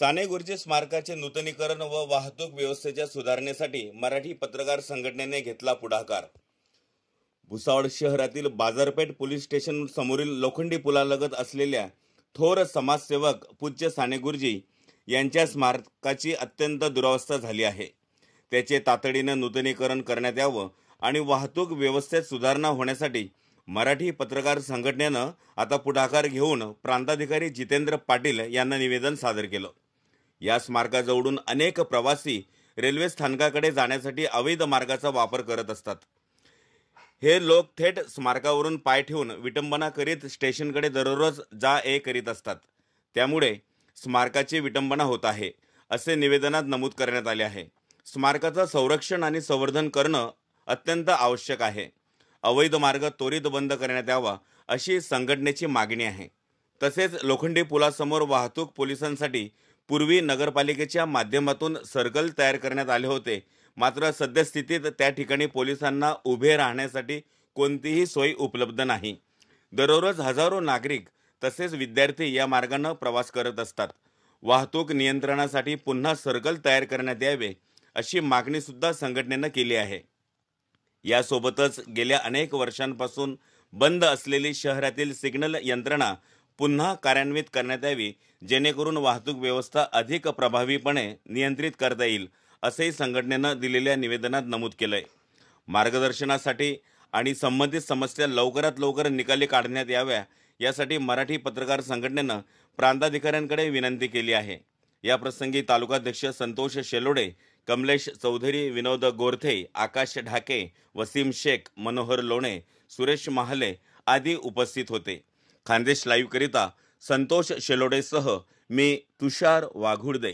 साने गुरुजी स्मारकाचे नूतनीकरण व वाहतूक व्यवस्थेच्या सुधारणेसाठी मराठी पत्रकार संघटनेने घेतला पुढाकार। भुसावळ शहरातील बाजारपेठ पोलीस स्टेशन समोरील लोखंडी पुलालगत असलेल्या थोर समाजसेवक पूज्य साने गुरुजी यांच्या स्मारकाची अत्यंत दुरावस्था झाली आहे। त्याचे तातडीने नूतनीकरण करण्यात यावं आणि वाहतूक व्यवस्थेत सुधारणा होण्यासाठी मराठी पत्रकार संघटनेनं आता पुढाकार घेऊन प्रांताधिकारी जितेंद्र पाटील यांना निवेदन सादर केलं। या स्मारकाजवळून अनेक प्रवासी रेल्वे स्थानकाकडे जाण्यासाठी अवैध मार्गाचा वापर करत असतात। हे लोक थेट स्मारकावरून पाय ठेवून विटंबना करीत स्टेशनकडे दररोज जा ये करीत असतात। त्यामुळे स्मारकाची विटंबना होत आहे, असे निवेदनात नमूद करण्यात आले आहे। स्मारकाचं संरक्षण आणि संवर्धन करणं अत्यंत आवश्यक आहे। अवैध मार्ग त्वरित बंद करण्यात यावा अशी संघटनेची मागणी आहे। तसेच लोखंडी पुलासमोर वाहतूक पोलिसांसाठी पूर्वी नगरपालिकेच्या माध्यमातून सर्कल तयार करण्यात आले होते, मात्र सद्यस्थितीत त्या ठिकाणी पोलिसांना उभे राहण्यासाठी कोणतीही सोय उपलब्ध नाही। दररोज हजारो नागरिक तसेच विद्यार्थी या मार्गाने प्रवास करत असतात। वाहतूक नियंत्रणासाठी पुन्हा सर्कल तयार करण्यात यावे अशी मागणी सुद्धा संघटनेने केली आहे। यासोबतच गेल्या अनेक वर्षांपासून बंद असलेली शहरातील सिग्नल यंत्रणा पुन्हा कार्यान्वित करण्यात यावी, जेणेकरून वाहतूक व्यवस्था अधिक प्रभावीपणे नियंत्रित करता येईल, असेही संघटनेने दिलेल्या निवेदनात नमूद केलंय। मार्गदर्शनासाठी आणि संबंधित समस्या लवकरात लवकर निकाली काढण्यात याव्या यासाठी मराठी पत्रकार संघटनेने प्रांताधिकाऱ्यांकडे विनंती केली आहे। या प्रसंगी तालुकाध्यक्ष संतोष शेलोडे, कमलेश चौधरी, विनोद गोरथे, आकाश ढाके, वसीम शेख, मनोहर लोणे, सुरेश महाले आदी उपस्थित होते। खानदेश लाईव्ह करिता संतोष शेलोडेसह मी तुषार वाघुर्दे।